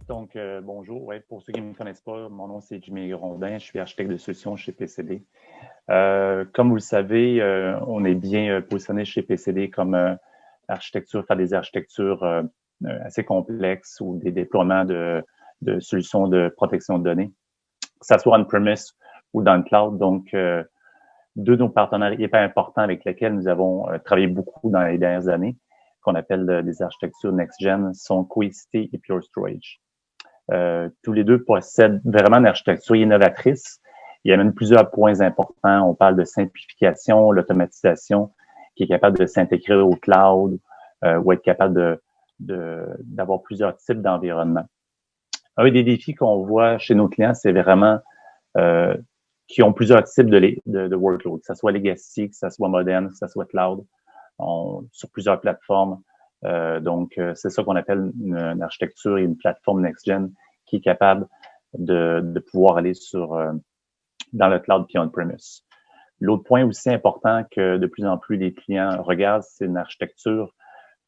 Donc, bonjour. Ouais, pour ceux qui ne me connaissent pas, mon nom c'est Jimmy Rondin, je suis architecte de solutions chez PCD. Comme vous le savez, on est bien positionné chez PCD comme architecture, faire des architectures assez complexes ou des déploiements de solutions de protection de données, que ce soit on-premise ou dans le cloud. Donc, deux de nos partenaires hyper importants avec lesquels nous avons travaillé beaucoup dans les dernières années, qu'on appelle des architectures next-gen, sont Cohesity et Pure Storage. Tous les deux possèdent vraiment une architecture innovatrice. Il amène plusieurs points importants. On parle de simplification, l'automatisation, qui est capable de s'intégrer au cloud ou être capable d'avoir plusieurs types d'environnements. Un des défis qu'on voit chez nos clients, c'est vraiment qui ont plusieurs types de workload, que ce soit legacy, que ce soit moderne, que ce soit cloud, sur plusieurs plateformes. Donc, c'est ça qu'on appelle une architecture et une plateforme next-gen qui est capable de pouvoir aller dans le cloud puis on-premise. L'autre point aussi important que de plus en plus les clients regardent, c'est une architecture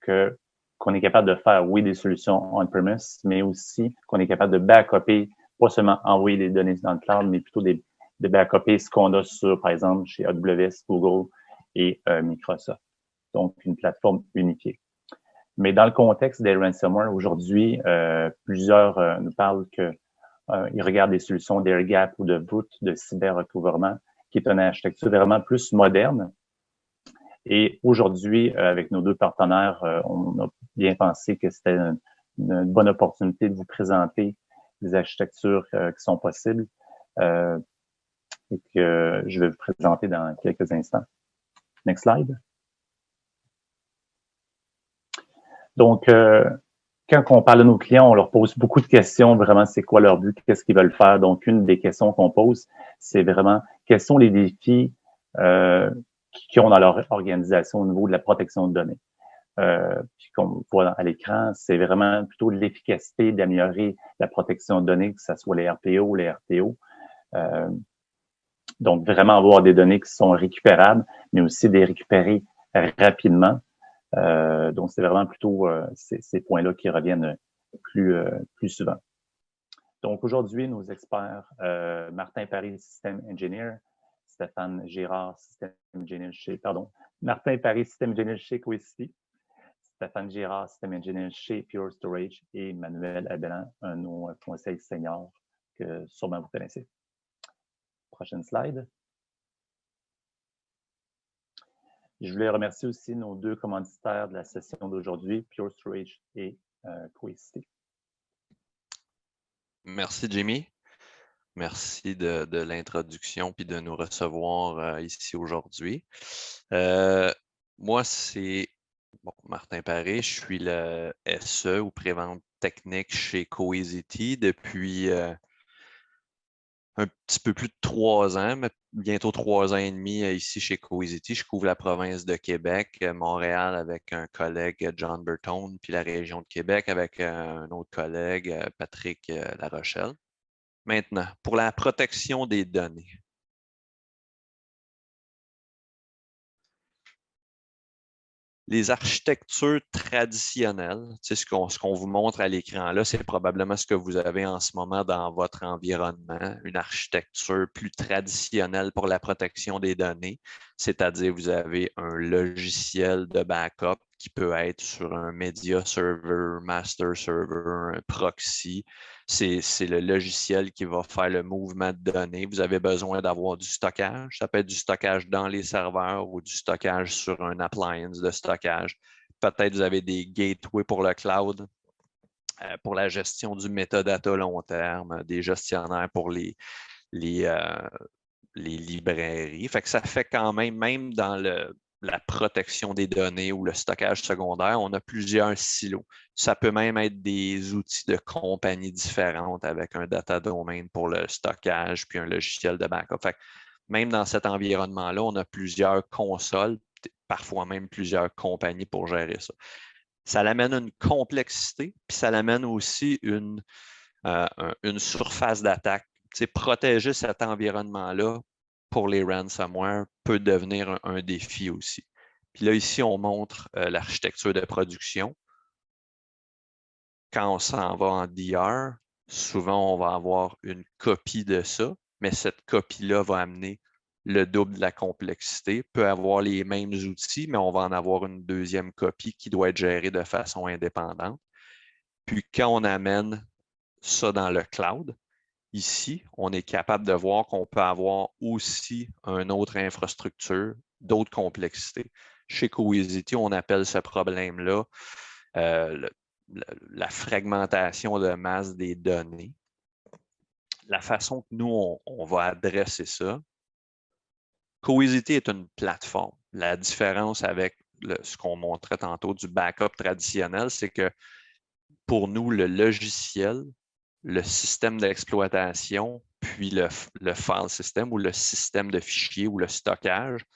qu'on est capable de faire, oui, des solutions on-premise, mais aussi qu'on est capable de backuper, pas seulement envoyer les données dans le cloud, mais plutôt de backuper ce qu'on a sur, par exemple, chez AWS, Google et Microsoft. Donc, une plateforme unifiée. Mais dans le contexte des ransomware, aujourd'hui, plusieurs nous parlent qu'ils regardent des solutions d'Air Gap ou de Boot, de cyber-recouvrement, qui est une architecture vraiment plus moderne. Et aujourd'hui, avec nos deux partenaires, on a bien pensé que c'était une bonne opportunité de vous présenter des architectures qui sont possibles et que je vais vous présenter dans quelques instants. Next slide. Donc, quand on parle à nos clients, on leur pose beaucoup de questions, vraiment, c'est quoi leur but, qu'est-ce qu'ils veulent faire. Donc, une des questions qu'on pose, c'est vraiment, quels sont les défis qu'ils ont dans leur organisation au niveau de la protection de données. Puis comme on voit à l'écran, c'est vraiment plutôt l'efficacité d'améliorer la protection de données, que ce soit les RPO ou les RTO. Donc, vraiment avoir des données qui sont récupérables, mais aussi des récupérer rapidement. Donc, c'est vraiment plutôt ces points-là qui reviennent plus souvent. Donc, aujourd'hui, nos experts, Martin Paris, System Engineer, Stéphane Girard, System Engineer Martin Paris, System Engineer chez Cohesity, Stéphane Girard, System Engineer chez Pure Storage et Manuel Abelan, un de nos conseils seniors que sûrement vous connaissez. Prochaine slide. Je voulais remercier aussi nos deux commanditaires de la session d'aujourd'hui, Pure Storage et Cohesity. Merci, Jimmy. Merci de l'introduction puis de nous recevoir ici aujourd'hui. Moi, c'est Martin Paré, je suis le SE ou prévente technique chez Cohesity depuis un petit peu plus de 3 ans, mais bientôt 3 ans et demi ici chez Cohesity. Je couvre la province de Québec, Montréal avec un collègue, John Burton, puis la région de Québec avec un autre collègue, Patrick Larochelle. Maintenant, pour la protection des données. Les architectures traditionnelles, ce qu'on vous montre à l'écran là, c'est probablement ce que vous avez en ce moment dans votre environnement, une architecture plus traditionnelle pour la protection des données, c'est-à-dire vous avez un logiciel de backup qui peut être sur un media server, master server, un proxy. C'est le logiciel qui va faire le mouvement de données. Vous avez besoin d'avoir du stockage. Ça peut être du stockage dans les serveurs ou du stockage sur un appliance de stockage. Peut-être vous avez des gateways pour le cloud, pour la gestion du metadata long terme, des gestionnaires pour les librairies. Fait que ça fait quand même dans la protection des données ou le stockage secondaire, on a plusieurs silos. Ça peut même être des outils de compagnies différentes avec un data domain pour le stockage puis un logiciel de backup. Fait que même dans cet environnement-là, on a plusieurs consoles, parfois même plusieurs compagnies pour gérer ça. Ça l'amène une complexité, puis ça l'amène aussi une surface d'attaque. Protéger cet environnement-là pour les ransomware peut devenir un défi aussi. Puis là, ici, on montre l'architecture de production. Quand on s'en va en DR, souvent, on va avoir une copie de ça, mais cette copie-là va amener le double de la complexité, peut avoir les mêmes outils, mais on va en avoir une deuxième copie qui doit être gérée de façon indépendante. Puis quand on amène ça dans le cloud, ici, on est capable de voir qu'on peut avoir aussi une autre infrastructure, d'autres complexités. Chez Cohesity, on appelle ce problème-là la fragmentation de masse des données. La façon que nous, on va adresser ça, Cohesity est une plateforme. La différence avec ce qu'on montrait tantôt du backup traditionnel, c'est que pour nous, le logiciel, le système d'exploitation, puis le file system ou le système de fichiers ou le stockage,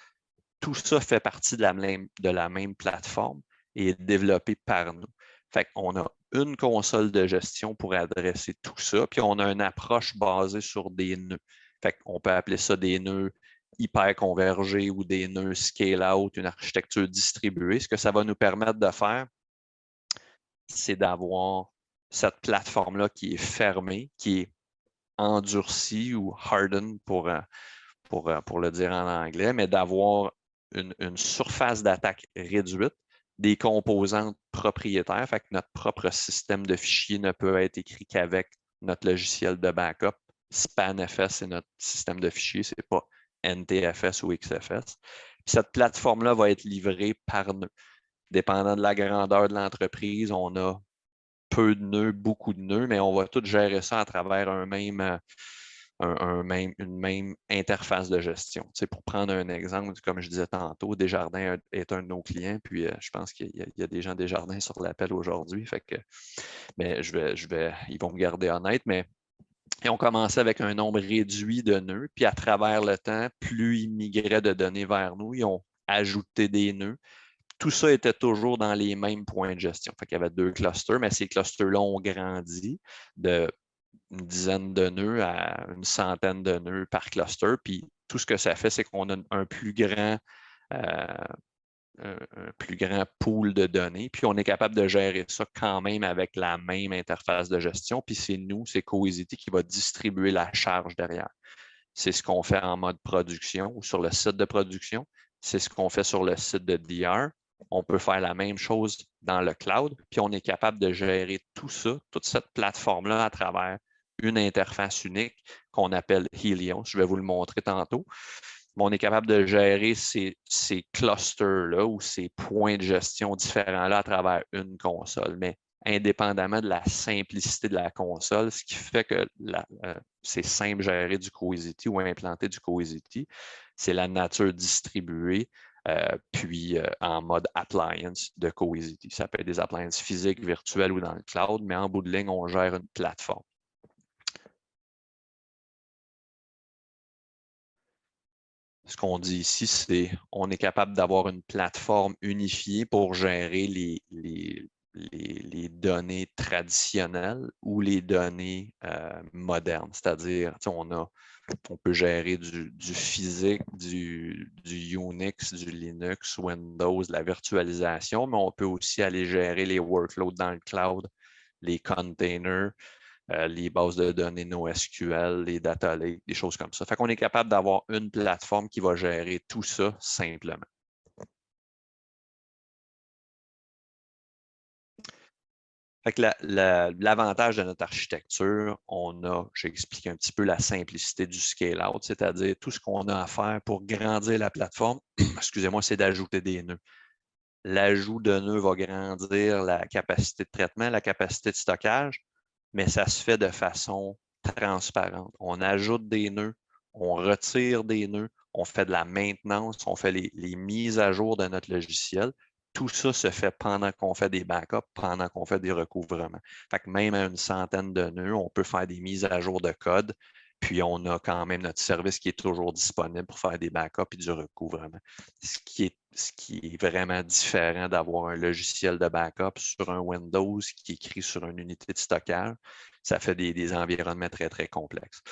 tout ça fait partie de la même plateforme et est développé par nous. Fait qu'on a une console de gestion pour adresser tout ça, puis on a une approche basée sur des nœuds. Fait qu'on peut appeler ça des nœuds hyper convergés ou des nœuds scale-out, une architecture distribuée. Ce que ça va nous permettre de faire, c'est d'avoir cette plateforme-là qui est fermée, qui est endurcie ou hardened pour le dire en anglais, mais d'avoir une surface d'attaque réduite, des composantes propriétaires, fait que notre propre système de fichiers ne peut être écrit qu'avec notre logiciel de backup. SpanFS, c'est notre système de fichiers, ce n'est pas NTFS ou XFS. Puis cette plateforme-là va être livrée par nœud. Dépendant de la grandeur de l'entreprise, on a peu de nœuds, beaucoup de nœuds, mais on va tout gérer ça à travers une même interface de gestion. Tu sais, pour prendre un exemple, comme je disais tantôt, Desjardins est un de nos clients, puis je pense qu'il y a des gens Desjardins sur l'appel aujourd'hui, fait que mais ils vont me garder honnête, mais ils ont commencé avec un nombre réduit de nœuds, puis à travers le temps, plus ils migraient de données vers nous, ils ont ajouté des nœuds. Tout ça était toujours dans les mêmes points de gestion. Fait qu'il y avait 2 clusters, mais ces clusters-là ont grandi de une dizaine de nœuds à une centaine de nœuds par cluster. Puis tout ce que ça fait, c'est qu'on a un plus grand pool de données. Puis on est capable de gérer ça quand même avec la même interface de gestion. Puis c'est nous, c'est Cohesity qui va distribuer la charge derrière. C'est ce qu'on fait en mode production ou sur le site de production. C'est ce qu'on fait sur le site de DR. On peut faire la même chose dans le cloud, puis on est capable de gérer tout ça, toute cette plateforme-là à travers une interface unique qu'on appelle Helios. Je vais vous le montrer tantôt. Mais on est capable de gérer ces clusters-là ou ces points de gestion différents-là à travers une console. Mais indépendamment de la simplicité de la console, ce qui fait que c'est simple gérer du Cohesity ou implanter du Cohesity, c'est la nature distribuée, puis en mode appliance de Cohesity. Ça peut être des appliances physiques, virtuelles ou dans le cloud, mais en bout de ligne, on gère une plateforme. Ce qu'on dit ici, c'est qu'on est capable d'avoir une plateforme unifiée pour gérer les données traditionnelles ou les données modernes. C'est-à-dire, on peut gérer du physique, du Unix, du Linux, Windows, la virtualisation, mais on peut aussi aller gérer les workloads dans le cloud, les containers, les bases de données NoSQL, les data lakes, des choses comme ça. Fait qu'on est capable d'avoir une plateforme qui va gérer tout ça simplement. Fait que l'avantage de notre architecture, j'ai expliqué un petit peu la simplicité du scale-out, c'est-à-dire tout ce qu'on a à faire pour grandir la plateforme, excusez-moi, c'est d'ajouter des nœuds. L'ajout de nœuds va grandir la capacité de traitement, la capacité de stockage, mais ça se fait de façon transparente. On ajoute des nœuds, on retire des nœuds, on fait de la maintenance, on fait les mises à jour de notre logiciel. Tout ça se fait pendant qu'on fait des backups, pendant qu'on fait des recouvrements. Fait que même à une centaine de nœuds, on peut faire des mises à jour de code, puis on a quand même notre service qui est toujours disponible pour faire des backups et du recouvrement. Ce qui est vraiment différent d'avoir un logiciel de backup sur un Windows qui est écrit sur une unité de stockage. Ça fait des environnements très, très complexes.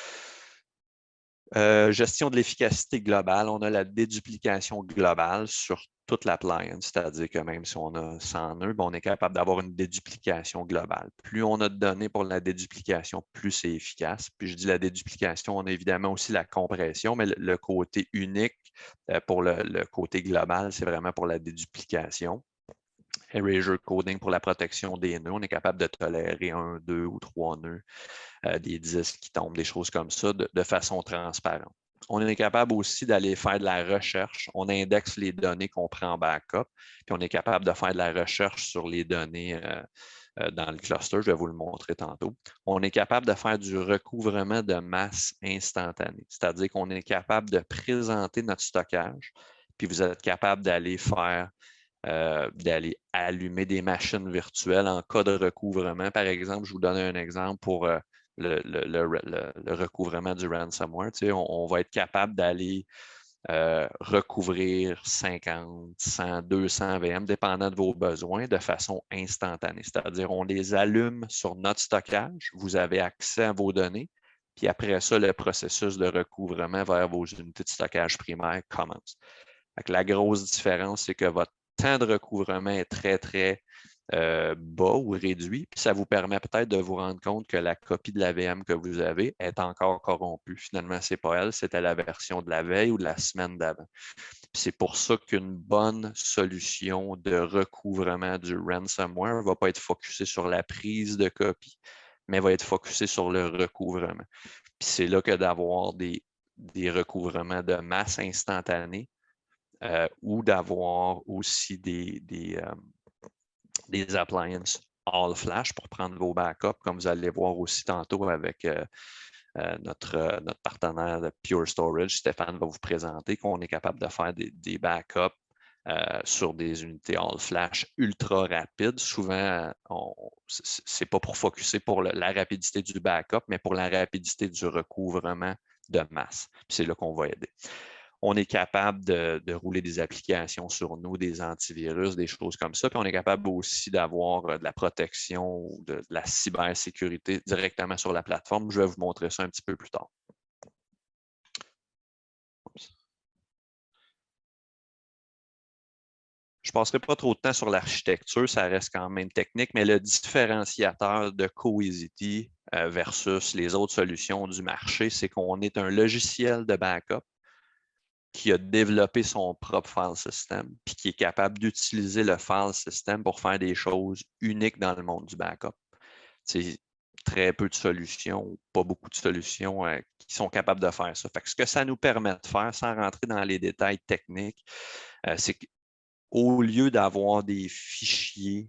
Gestion de l'efficacité globale, on a la déduplication globale sur toute l'appliance, c'est-à-dire que même si on a 100 nœuds, on est capable d'avoir une déduplication globale. Plus on a de données pour la déduplication, plus c'est efficace. Puis je dis la déduplication, on a évidemment aussi la compression, mais le côté unique pour le côté global, c'est vraiment pour la déduplication. Erasure coding pour la protection des nœuds. On est capable de tolérer 1, 2 ou 3 nœuds, des disques qui tombent, des choses comme ça, de façon transparente. On est capable aussi d'aller faire de la recherche. On indexe les données qu'on prend en backup, puis on est capable de faire de la recherche sur les données dans le cluster. Je vais vous le montrer tantôt. On est capable de faire du recouvrement de masse instantané, c'est-à-dire qu'on est capable de présenter notre stockage, puis vous êtes capable d'aller faire d'aller allumer des machines virtuelles en cas de recouvrement. Par exemple, je vous donne un exemple pour le recouvrement du ransomware. Tu sais, on va être capable d'aller recouvrir 50, 100, 200 VM, dépendant de vos besoins, de façon instantanée. C'est-à-dire, on les allume sur notre stockage, vous avez accès à vos données, puis après ça, le processus de recouvrement vers vos unités de stockage primaires commence. La grosse différence, c'est que votre temps de recouvrement est très, très bas ou réduit, puis ça vous permet peut-être de vous rendre compte que la copie de la VM que vous avez est encore corrompue. Finalement, ce n'est pas elle, c'était la version de la veille ou de la semaine d'avant. C'est pour ça qu'une bonne solution de recouvrement du ransomware ne va pas être focusée sur la prise de copie, mais va être focusée sur le recouvrement. Puis c'est là que d'avoir des recouvrements de masse instantanée, ou d'avoir aussi des appliances all flash pour prendre vos backups, comme vous allez voir aussi tantôt avec notre partenaire de Pure Storage. Stéphane va vous présenter qu'on est capable de faire des backups sur des unités all flash ultra rapides. Souvent, ce n'est pas pour focusser pour la rapidité du backup, mais pour la rapidité du recouvrement de masse. C'est là qu'on va aider. On est capable de rouler des applications sur nous, des antivirus, des choses comme ça. Puis on est capable aussi d'avoir de la protection ou de la cybersécurité directement sur la plateforme. Je vais vous montrer ça un petit peu plus tard. Je ne passerai pas trop de temps sur l'architecture, ça reste quand même technique, mais le différenciateur de Cohesity versus les autres solutions du marché, c'est qu'on est un logiciel de backup qui a développé son propre file system, puis qui est capable d'utiliser le file system pour faire des choses uniques dans le monde du backup. C'est très peu de solutions, pas beaucoup de solutions qui sont capables de faire ça. Fait que ce que ça nous permet de faire, sans rentrer dans les détails techniques, c'est qu'au lieu d'avoir des fichiers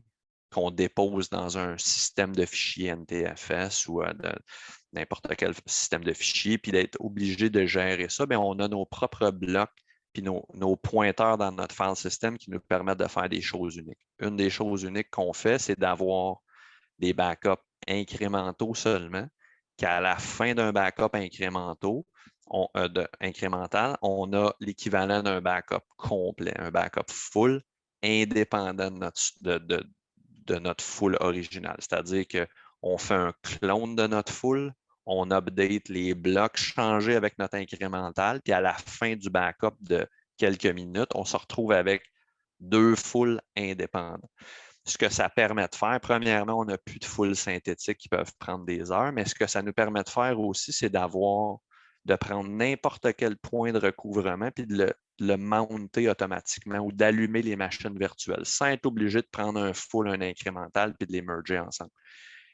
qu'on dépose dans un système de fichiers NTFS ou n'importe quel système de fichiers, puis d'être obligé de gérer ça, bien, on a nos propres blocs puis nos pointeurs dans notre file system qui nous permettent de faire des choses uniques. Une des choses uniques qu'on fait, c'est d'avoir des backups incrémentaux seulement, qu'à la fin d'un backup incrémental, on a l'équivalent d'un backup complet, un backup full, indépendant de notre full original. C'est-à-dire qu'on fait un clone de notre full, on update les blocs changés avec notre incrémental, puis à la fin du backup de quelques minutes, on se retrouve avec deux fulls indépendants. Ce que ça permet de faire, premièrement, on n'a plus de full synthétique qui peuvent prendre des heures, mais ce que ça nous permet de faire aussi, c'est de prendre n'importe quel point de recouvrement puis de le monter automatiquement ou d'allumer les machines virtuelles sans être obligé de prendre un full, un incrémental puis de les merger ensemble.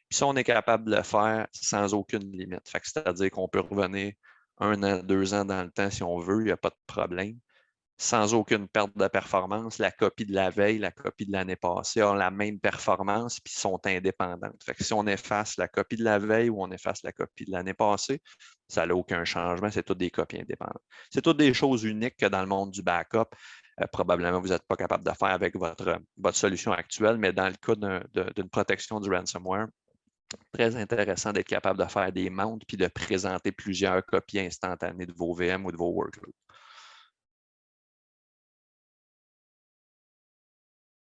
Puis ça, on est capable de le faire sans aucune limite. C'est-à-dire qu'on peut revenir 1 an, 2 ans dans le temps si on veut, il n'y a pas de problème. Sans aucune perte de performance, la copie de la veille, la copie de l'année passée ont la même performance puis sont indépendantes. Fait que si on efface la copie de la veille ou on efface la copie de l'année passée, ça n'a aucun changement, c'est toutes des copies indépendantes. C'est toutes des choses uniques que dans le monde du backup, probablement vous n'êtes pas capable de faire avec votre solution actuelle, mais dans le cas d'une protection du ransomware, très intéressant d'être capable de faire des mounts puis de présenter plusieurs copies instantanées de vos VM ou de vos workloads.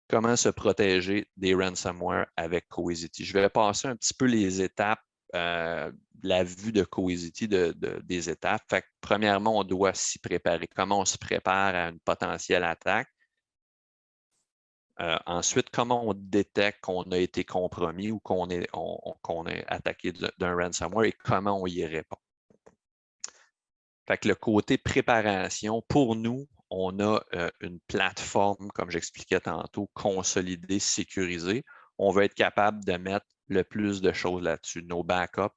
Comment se protéger des ransomware avec Cohesity. Je vais passer un petit peu les étapes la vue de Cohesity des étapes. Fait que, premièrement, on doit s'y préparer. Comment on se prépare à une potentielle attaque? Ensuite, comment on détecte qu'on a été compromis ou qu'on est attaqué d'un ransomware et comment on y répond. Fait que le côté préparation, pour nous, on a une plateforme, comme j'expliquais tantôt, consolidée, sécurisée. On va être capable de mettre le plus de choses là-dessus. Nos backups,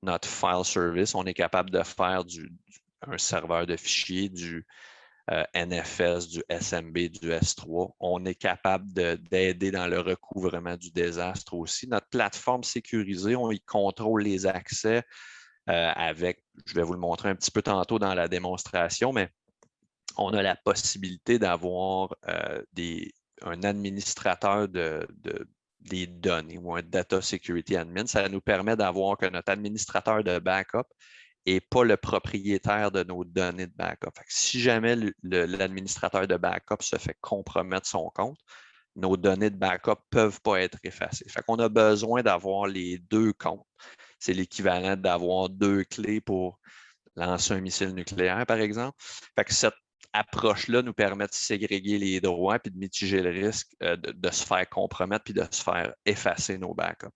notre file service, on est capable de faire un serveur de fichiers, du NFS, du SMB, du S3. On est capable d'aider dans le recouvrement du désastre aussi. Notre plateforme sécurisée, on y contrôle les accès avec, je vais vous le montrer un petit peu tantôt dans la démonstration, mais on a la possibilité d'avoir un administrateur des données ou un Data Security Admin. Ça nous permet d'avoir que notre administrateur de backup n'est pas le propriétaire de nos données de backup. Fait que si jamais l'administrateur de backup se fait compromettre son compte, nos données de backup ne peuvent pas être effacées. Fait qu'on a besoin d'avoir les deux comptes. C'est l'équivalent d'avoir deux clés pour lancer un missile nucléaire, par exemple. Fait que cette approche-là nous permet de ségréguer les droits puis de mitiger le risque de se faire compromettre puis de se faire effacer nos backups.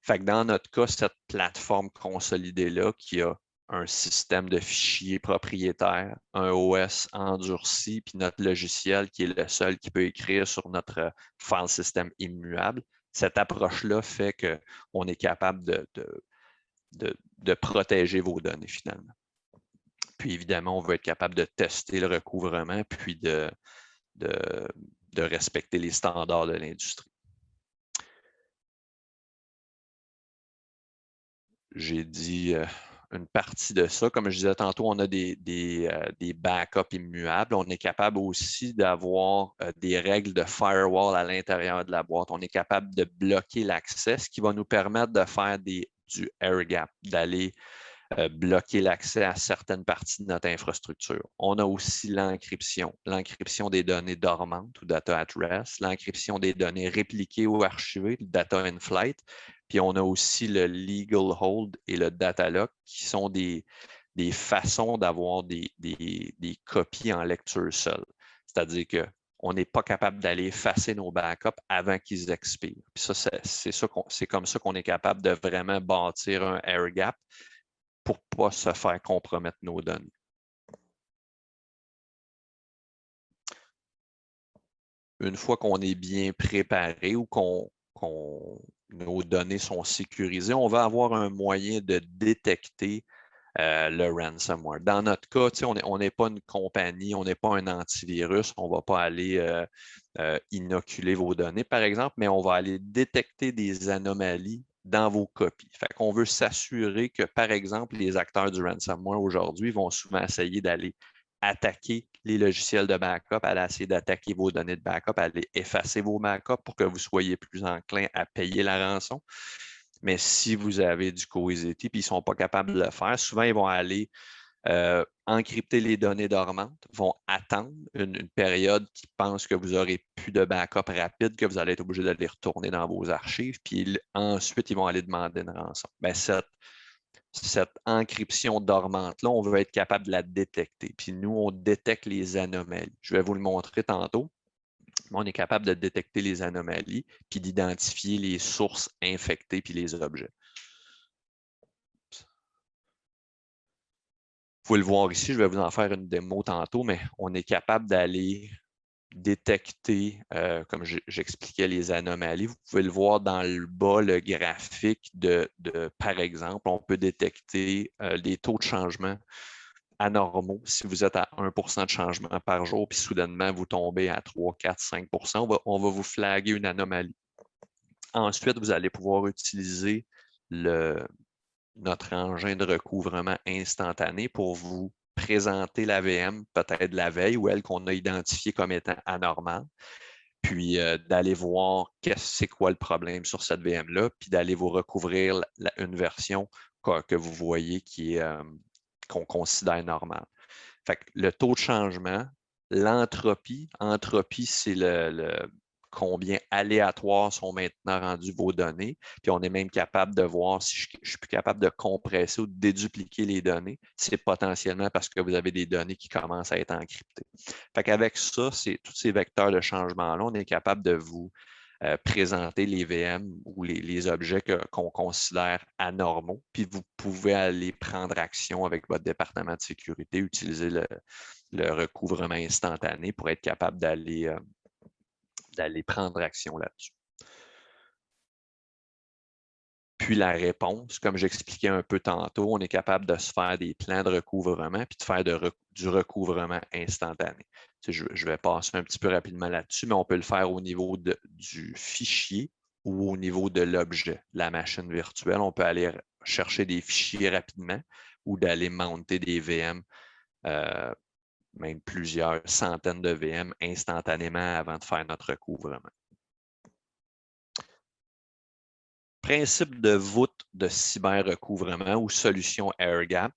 Fait que dans notre cas, cette plateforme consolidée-là qui a un système de fichiers propriétaire, un OS endurci, puis notre logiciel qui est le seul qui peut écrire sur notre file system immuable, cette approche-là fait qu'on est capable de protéger vos données finalement. Puis évidemment, on veut être capable de tester le recouvrement, puis de respecter les standards de l'industrie. J'ai dit une partie de ça. Comme je disais tantôt, on a des backups immuables. On est capable aussi d'avoir des règles de firewall à l'intérieur de la boîte. On est capable de bloquer l'accès, ce qui va nous permettre de faire du air gap, d'aller bloquer l'accès à certaines parties de notre infrastructure. On a aussi l'encryption des données dormantes ou data at rest, l'encryption des données répliquées ou archivées, le data in flight, puis on a aussi le legal hold et le data lock qui sont des façons d'avoir des copies en lecture seule. C'est-à-dire qu'on n'est pas capable d'aller effacer nos backups avant qu'ils expirent. Puis ça, c'est comme ça qu'on est capable de vraiment bâtir un air gap pour ne pas se faire compromettre nos données. Une fois qu'on est bien préparé ou nos données sont sécurisées, on va avoir un moyen de détecter le ransomware. Dans notre cas, on n'est pas une compagnie, on n'est pas un antivirus, on ne va pas aller inoculer vos données, par exemple, mais on va aller détecter des anomalies dans vos copies. Fait qu'on veut s'assurer que, par exemple, les acteurs du ransomware aujourd'hui vont souvent essayer d'aller attaquer les logiciels de backup, aller essayer d'attaquer vos données de backup, aller effacer vos backups pour que vous soyez plus enclin à payer la rançon. Mais si vous avez du Cohesity et ils ne sont pas capables de le faire, souvent ils vont aller encrypter les données dormantes, vont attendre une période qui pense que vous n'aurez plus de backup rapide, que vous allez être obligé d'aller retourner dans vos archives, puis ensuite, ils vont aller demander une rançon. Bien, cette encryption dormante-là, on veut être capable de la détecter. Puis nous, on détecte les anomalies. Je vais vous le montrer tantôt. On est capable de détecter les anomalies puis d'identifier les sources infectées puis les objets. Vous pouvez le voir ici, je vais vous en faire une démo tantôt, mais on est capable d'aller détecter, comme j'expliquais, les anomalies. Vous pouvez le voir dans le bas, le graphique par exemple, on peut détecter des taux de changement anormaux. Si vous êtes à 1% de changement par jour, puis soudainement, vous tombez à 3, 4, 5%, on va vous flaguer une anomalie. Ensuite, vous allez pouvoir utiliser notre engin de recouvrement instantané pour vous présenter la VM peut-être la veille ou elle qu'on a identifiée comme étant anormale, puis d'aller voir c'est quoi le problème sur cette VM-là, puis d'aller vous recouvrir une version que vous voyez qu'on considère normale. Fait que le taux de changement, l'entropie, c'est combien aléatoires sont maintenant rendus vos données. Puis on est même capable de voir si je suis plus capable de compresser ou de dédupliquer les données. C'est potentiellement parce que vous avez des données qui commencent à être encryptées. Fait qu'avec ça, tous ces vecteurs de changement-là, on est capable de vous présenter les VM ou les objets qu'on considère anormaux, puis vous pouvez aller prendre action avec votre département de sécurité, utiliser le recouvrement instantané pour être capable d'aller prendre action là-dessus. Puis la réponse, comme j'expliquais un peu tantôt, on est capable de se faire des plans de recouvrement puis de faire du recouvrement instantané. Je vais passer un petit peu rapidement là-dessus, mais on peut le faire au niveau du fichier ou au niveau de l'objet, la machine virtuelle. On peut aller chercher des fichiers rapidement ou d'aller monter des VM, même plusieurs centaines de VM instantanément avant de faire notre recouvrement. Principe de voûte de cyber-recouvrement ou solution air-gap.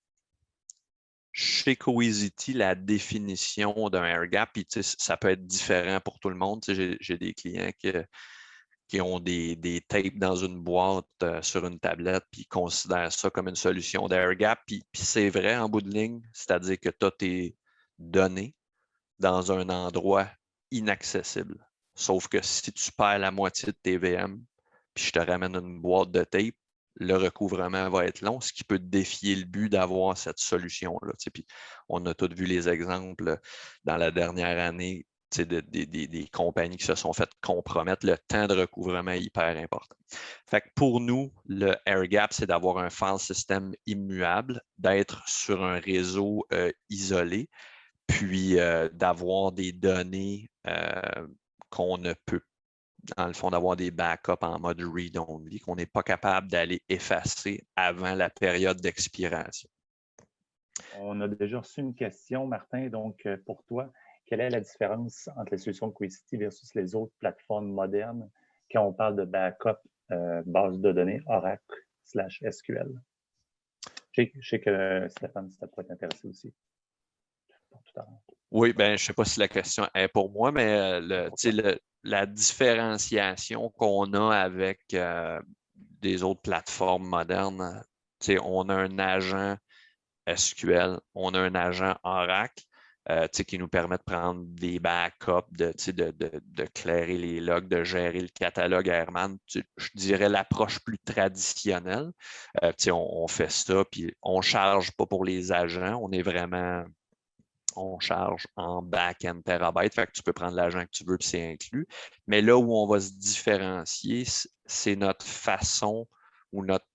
Chez Cohesity, la définition d'un air-gap, ça peut être différent pour tout le monde. J'ai des clients qui ont des tapes dans une boîte sur une tablette, puis ils considèrent ça comme une solution d'air-gap. Puis c'est vrai en bout de ligne, c'est-à-dire que tu as tes données dans un endroit inaccessible. Sauf que si tu perds la moitié de tes VM, puis je te ramène une boîte de tape, le recouvrement va être long, ce qui peut défier le but d'avoir cette solution-là. Puis on a tous vu les exemples dans la dernière année des compagnies qui se sont fait compromettre. Le temps de recouvrement est hyper important. Fait que pour nous, le air-gap, c'est d'avoir un file system immuable, d'être sur un réseau isolé, puis d'avoir des données qu'on ne peut, dans le fond, d'avoir des backups en mode read-only, qu'on n'est pas capable d'aller effacer avant la période d'expiration. On a déjà reçu une question, Martin. Donc, pour toi, quelle est la différence entre les solutions de Cohesity versus les autres plateformes modernes quand on parle de backup base de données Oracle/SQL? Je sais que Stéphane, ça pourrait t'intéresser aussi. Oui, ben, je ne sais pas si la question est pour moi, mais la différenciation qu'on a avec des autres plateformes modernes, on a un agent SQL, on a un agent Oracle qui nous permet de prendre des backups, de clairer les logs, de gérer le catalogue Airman. Je dirais l'approche plus traditionnelle. On fait ça, puis on ne charge pas pour les agents. On charge en back-end terabyte, fait que tu peux prendre l'agent que tu veux, puis c'est inclus. Mais là où on va se différencier, c'est notre façon ou notre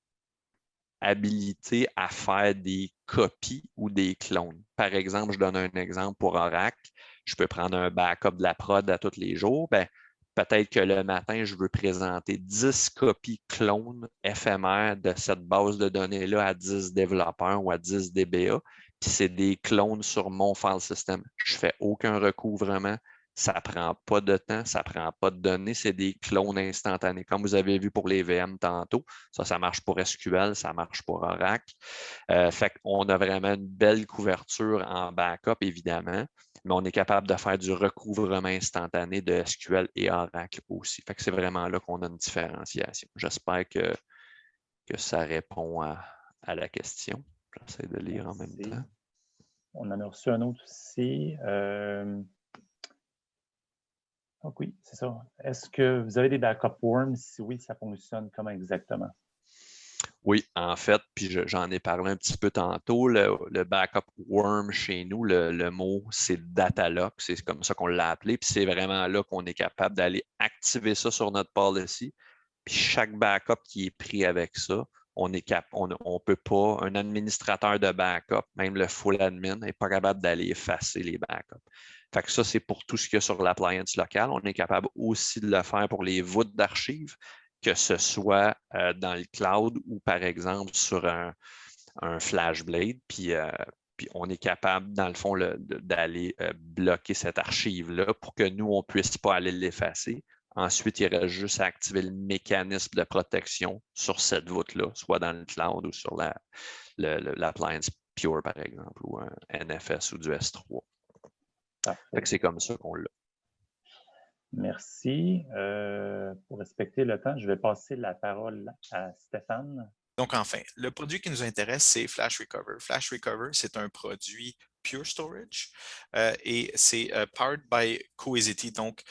habilité à faire des copies ou des clones. Par exemple, je donne un exemple pour Oracle. Je peux prendre un backup de la prod à tous les jours. Ben, peut-être que le matin, je veux présenter 10 copies clones éphémères de cette base de données-là à 10 développeurs ou à 10 DBA. Puis c'est des clones sur mon file system. Je ne fais aucun recouvrement. Ça ne prend pas de temps, ça ne prend pas de données, c'est des clones instantanés. Comme vous avez vu pour les VM tantôt, ça marche pour SQL, ça marche pour Oracle. Fait qu'on a vraiment une belle couverture en backup, évidemment, mais on est capable de faire du recouvrement instantané de SQL et Oracle aussi. Fait que c'est vraiment là qu'on a une différenciation. J'espère que ça répond à la question. J'essaie de lire en même temps. On en a reçu un autre aussi. Donc oui, c'est ça. Est-ce que vous avez des backup worms? Si oui, ça fonctionne comment exactement? Oui, en fait, puis j'en ai parlé un petit peu tantôt, le backup worm chez nous, le mot, c'est data lock, c'est comme ça qu'on l'a appelé, puis c'est vraiment là qu'on est capable d'aller activer ça sur notre policy, puis chaque backup qui est pris avec ça, on peut pas, un administrateur de backup, même le full admin, n'est pas capable d'aller effacer les backups. Fait que ça, c'est pour tout ce qu'il y a sur l'appliance locale. On est capable aussi de le faire pour les voûtes d'archives, que ce soit dans le cloud ou par exemple sur un FlashBlade, puis on est capable, dans le fond, d'aller bloquer cette archive-là pour que nous, on ne puisse pas aller l'effacer. Ensuite, il reste juste à activer le mécanisme de protection sur cette voûte-là, soit dans le cloud ou sur l'appliance Pure, par exemple, ou un NFS ou du S3. Fait que c'est comme ça qu'on l'a. Merci. Pour respecter le temps, je vais passer la parole à Stéphane. Donc, enfin, le produit qui nous intéresse, c'est Flash Recover. Flash Recover, c'est un produit Pure Storage et c'est powered by Cohesity. Donc,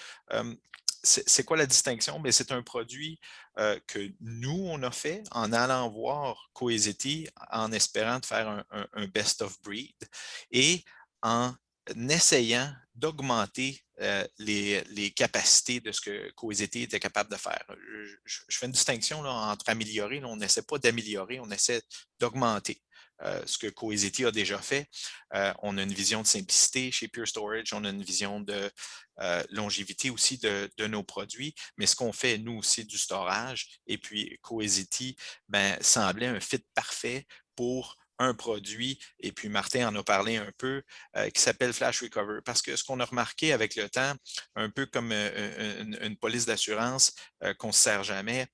c'est quoi la distinction? C'est un produit que nous, on a fait en allant voir Cohesity, en espérant de faire un best of breed et en essayant d'augmenter les capacités de ce que Cohesity était capable de faire. Je fais une distinction là, entre améliorer. Là, on n'essaie pas d'améliorer, on essaie d'augmenter. Ce que Cohesity a déjà fait. On a une vision de simplicité chez Pure Storage, on a une vision de longévité aussi de nos produits, mais ce qu'on fait, nous aussi, du storage, et puis Cohesity semblait un fit parfait pour un produit, et puis Martin en a parlé un peu, qui s'appelle Flash Recover. Parce que ce qu'on a remarqué avec le temps, un peu comme une police d'assurance qu'on ne se sert jamais,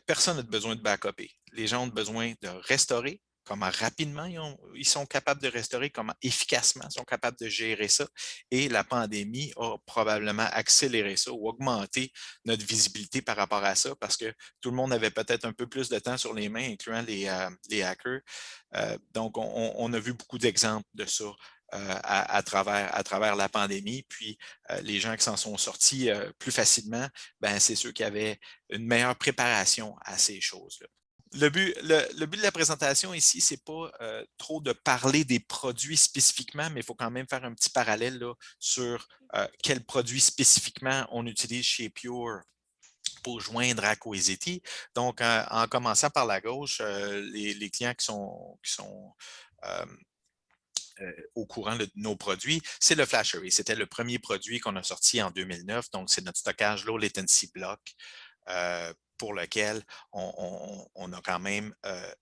personne n'a besoin de backuper. Les gens ont besoin de restaurer, comment rapidement ils sont capables de restaurer, comment efficacement ils sont capables de gérer ça. Et la pandémie a probablement accéléré ça ou augmenté notre visibilité par rapport à ça parce que tout le monde avait peut-être un peu plus de temps sur les mains, incluant les hackers. Donc, on a vu beaucoup d'exemples de ça. À travers la pandémie. Puis, les gens qui s'en sont sortis plus facilement, c'est ceux qui avaient une meilleure préparation à ces choses-là. Le but de la présentation ici, ce n'est pas trop de parler des produits spécifiquement, mais il faut quand même faire un petit parallèle là, sur quels produits spécifiquement on utilise chez Pure pour joindre à Cohesity. Donc, en commençant par la gauche, les clients qui sont au courant de nos produits, c'est le FlashArray. C'était le premier produit qu'on a sorti en 2009. Donc, c'est notre stockage low latency block pour lequel on a quand même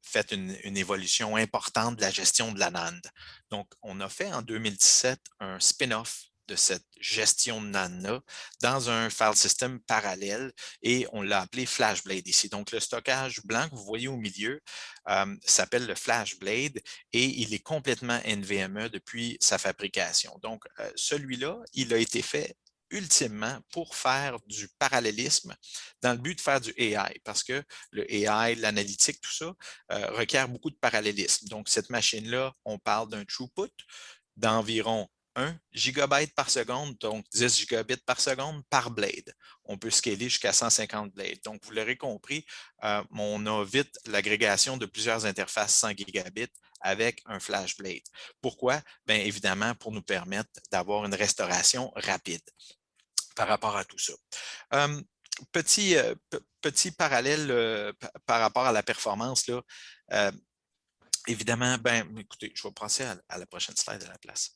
fait une évolution importante de la gestion de la NAND. Donc, on a fait en 2017 un spin-off de cette gestion de NAND-là dans un file system parallèle et on l'a appelé FlashBlade ici. Donc, le stockage blanc que vous voyez au milieu s'appelle le FlashBlade et il est complètement NVMe depuis sa fabrication. Donc, celui-là, il a été fait ultimement pour faire du parallélisme dans le but de faire du AI, parce que le AI, l'analytique, tout ça, requiert beaucoup de parallélisme. Donc, cette machine-là, on parle d'un throughput d'environ 1 gigabyte par seconde, donc 10 gigabits par seconde par blade. On peut scaler jusqu'à 150 blades. Donc, vous l'aurez compris, on a vite l'agrégation de plusieurs interfaces 100 gigabits avec un flash blade. Pourquoi? Bien, évidemment, pour nous permettre d'avoir une restauration rapide par rapport à tout ça. Petit parallèle par rapport à la performance, là, évidemment, écoutez, je vais passer à la prochaine slide à la place.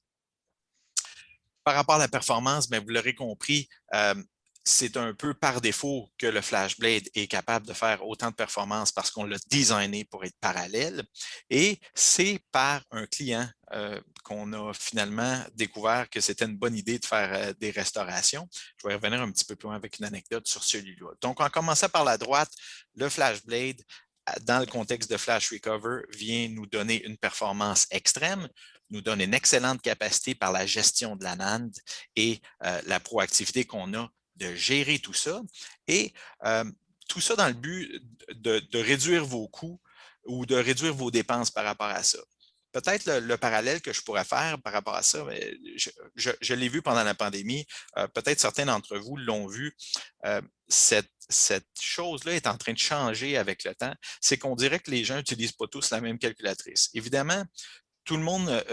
Par rapport à la performance, vous l'aurez compris, c'est un peu par défaut que le FlashBlade est capable de faire autant de performance parce qu'on l'a designé pour être parallèle. Et c'est par un client qu'on a finalement découvert que c'était une bonne idée de faire des restaurations. Je vais revenir un petit peu plus loin avec une anecdote sur celui-là. Donc, en commençant par la droite, le FlashBlade, dans le contexte de Flash Recover, vient nous donner une performance extrême, nous donne une excellente capacité par la gestion de la NAND et la proactivité qu'on a de gérer tout ça. Et tout ça dans le but de réduire vos coûts ou de réduire vos dépenses par rapport à ça. Peut-être le parallèle que je pourrais faire par rapport à ça, je l'ai vu pendant la pandémie, peut-être certains d'entre vous l'ont vu, cette chose-là est en train de changer avec le temps, c'est qu'on dirait que les gens n'utilisent pas tous la même calculatrice. Évidemment, tout le monde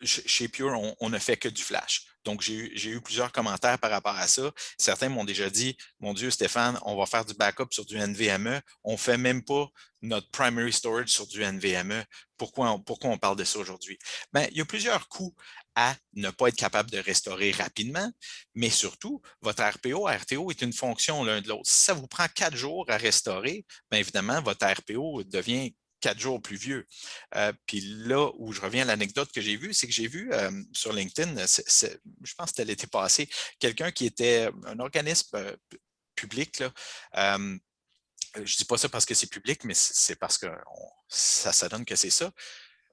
chez Pure, on ne fait que du flash. Donc, j'ai eu plusieurs commentaires par rapport à ça. Certains m'ont déjà dit, mon Dieu, Stéphane, on va faire du backup sur du NVMe. On ne fait même pas notre primary storage sur du NVMe. Pourquoi on parle de ça aujourd'hui? Il y a plusieurs coûts à ne pas être capable de restaurer rapidement, mais surtout, votre RPO, RTO est une fonction l'un de l'autre. Si ça vous prend 4 jours à restaurer, bien évidemment, votre RPO devient 4 jours plus vieux. Puis là où je reviens à l'anecdote que j'ai vue, c'est que j'ai vu sur LinkedIn, je pense que c'était l'été passé, quelqu'un qui était un organisme public. Là, je ne dis pas ça parce que c'est public, mais c'est parce que ça donne que c'est ça.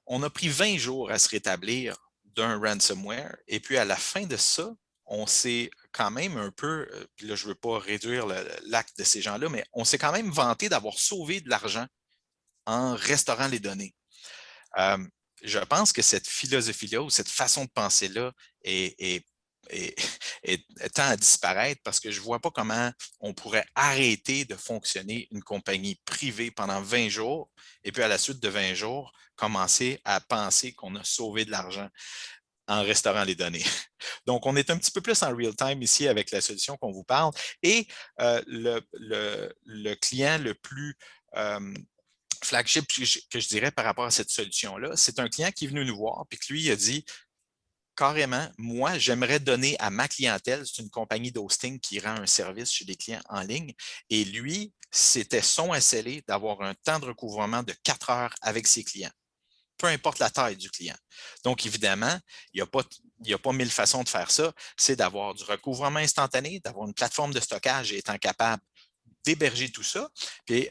On a pris 20 jours à se rétablir d'un ransomware. Et puis, à la fin de ça, on s'est quand même un peu, puis là, je ne veux pas réduire l'acte de ces gens-là, mais on s'est quand même vanté d'avoir sauvé de l'argent en restaurant les données. Je pense que cette philosophie-là ou cette façon de penser-là tend à disparaître parce que je ne vois pas comment on pourrait arrêter de fonctionner une compagnie privée pendant 20 jours et puis à la suite de 20 jours, commencer à penser qu'on a sauvé de l'argent en restaurant les données. Donc, on est un petit peu plus en real time ici avec la solution qu'on vous parle. Et le client le plus flagship que je dirais par rapport à cette solution-là, c'est un client qui est venu nous voir puis que lui, il a dit carrément, moi, j'aimerais donner à ma clientèle, c'est une compagnie d'hosting qui rend un service chez des clients en ligne, et lui, c'était son SLA d'avoir un temps de recouvrement de 4 heures avec ses clients, peu importe la taille du client. Donc, évidemment, il n'y a pas 1000 façons de faire ça, c'est d'avoir du recouvrement instantané, d'avoir une plateforme de stockage étant capable d'héberger tout ça. Puis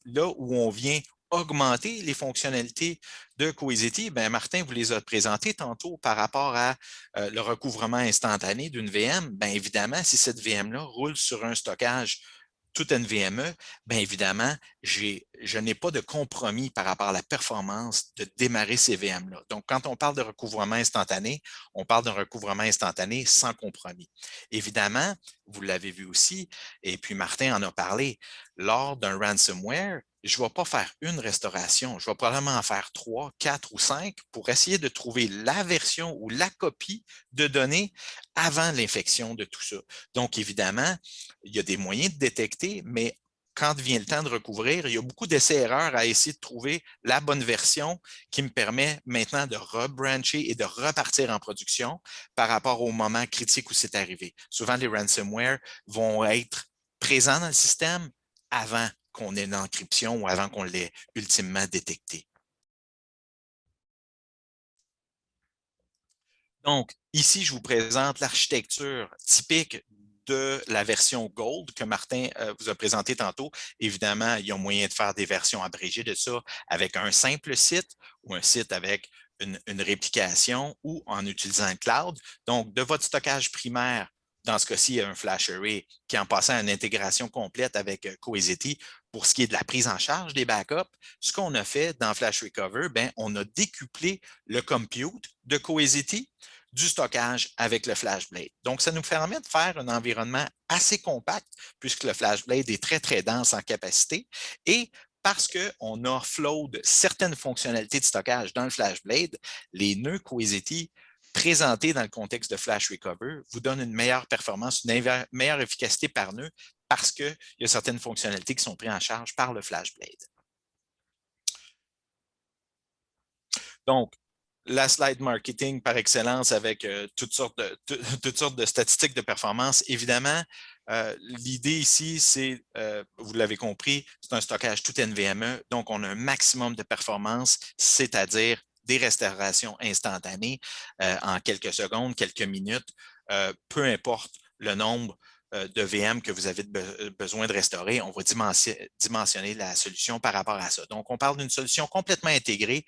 là où on vient augmenter les fonctionnalités de Cohesity, bien, Martin vous les a présentées tantôt par rapport à le recouvrement instantané d'une VM. Bien évidemment, si cette VM-là roule sur un stockage tout NVMe, bien évidemment, je n'ai pas de compromis par rapport à la performance de démarrer ces VM-là. Donc, quand on parle de recouvrement instantané, on parle d'un recouvrement instantané sans compromis. Évidemment, vous l'avez vu aussi, et puis Martin en a parlé, lors d'un ransomware, je ne vais pas faire une restauration, je vais probablement en faire 3, 4 ou 5 pour essayer de trouver la version ou la copie de données avant l'infection de tout ça. Donc, évidemment, il y a des moyens de détecter, mais quand vient le temps de recouvrir, il y a beaucoup d'essais-erreurs à essayer de trouver la bonne version qui me permet maintenant de rebrancher et de repartir en production par rapport au moment critique où c'est arrivé. Souvent, les ransomware vont être présents dans le système avant qu'on ait une encryption ou avant qu'on l'ait ultimement détecté. Donc, ici, je vous présente l'architecture typique de la version Gold que Martin vous a présenté tantôt. Évidemment, il y a moyen de faire des versions abrégées de ça avec un simple site ou un site avec une réplication ou en utilisant le cloud. Donc, de votre stockage primaire, dans ce cas-ci, un flash array qui en passant à une intégration complète avec Cohesity pour ce qui est de la prise en charge des backups, ce qu'on a fait dans Flash Recover, bien, on a décuplé le compute de Cohesity du stockage avec le FlashBlade. Donc, ça nous permet de faire un environnement assez compact puisque le FlashBlade est très, très dense en capacité et parce qu'on offload certaines fonctionnalités de stockage dans le FlashBlade, les nœuds Cohesity présentés dans le contexte de Flash Recover vous donnent une meilleure performance, une meilleure efficacité par nœud parce qu'il y a certaines fonctionnalités qui sont prises en charge par le FlashBlade. Donc, la slide marketing par excellence avec toutes sortes de statistiques de performance. Évidemment, l'idée ici, c'est, vous l'avez compris, c'est un stockage tout NVMe, donc on a un maximum de performance, c'est-à-dire des restaurations instantanées en quelques secondes, quelques minutes, peu importe le nombre de VM que vous avez besoin de restaurer, on va dimensionner la solution par rapport à ça. Donc, on parle d'une solution complètement intégrée,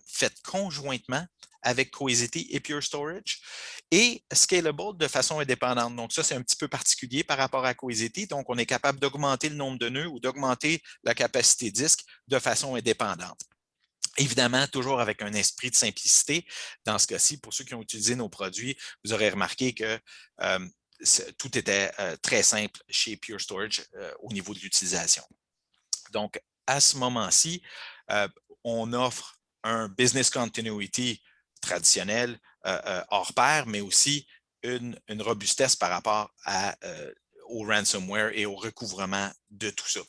faite conjointement avec Cohesity et Pure Storage et scalable de façon indépendante. Donc, ça, c'est un petit peu particulier par rapport à Cohesity. Donc, on est capable d'augmenter le nombre de nœuds ou d'augmenter la capacité disque de façon indépendante. Évidemment, toujours avec un esprit de simplicité. Dans ce cas-ci, pour ceux qui ont utilisé nos produits, vous aurez remarqué que tout était très simple chez Pure Storage au niveau de l'utilisation. Donc, à ce moment-ci, on offre un business continuity traditionnel hors pair, mais aussi une robustesse par rapport au ransomware et au recouvrement de tout ça.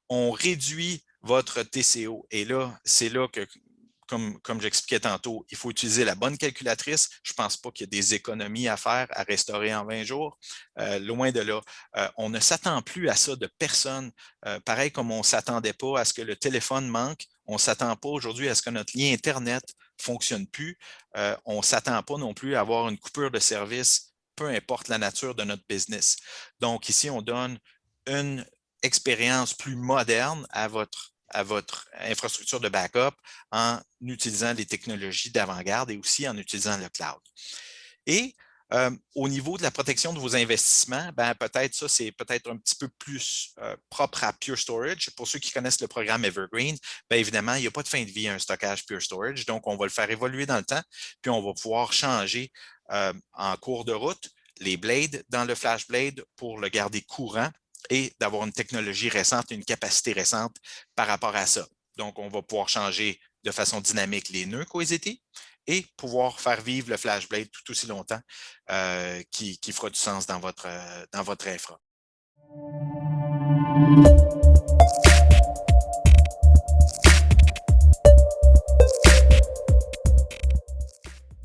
On réduit votre TCO et là, c'est là que, comme j'expliquais tantôt, il faut utiliser la bonne calculatrice. Je ne pense pas qu'il y ait des économies à faire à restaurer en 20 jours. Loin de là. On ne s'attend plus à ça de personne. Pareil comme on ne s'attendait pas à ce que le téléphone manque, on ne s'attend pas aujourd'hui à ce que notre lien Internet ne fonctionne plus. On ne s'attend pas non plus à avoir une coupure de service, peu importe la nature de notre business. Donc ici, on donne une expérience plus moderne à à votre infrastructure de backup en utilisant des technologies d'avant-garde et aussi en utilisant le cloud. Et au niveau de la protection de vos investissements, ben, peut-être ça, c'est peut-être un petit peu plus propre à Pure Storage. Pour ceux qui connaissent le programme Evergreen, bien évidemment, il n'y a pas de fin de vie à un stockage Pure Storage. Donc, on va le faire évoluer dans le temps, puis on va pouvoir changer en cours de route les blades dans le Flash Blade pour le garder courant et d'avoir une technologie récente, une capacité récente par rapport à ça. Donc, on va pouvoir changer de façon dynamique les nœuds Cohesity et pouvoir faire vivre le FlashBlade tout aussi longtemps qui fera du sens dans votre infra.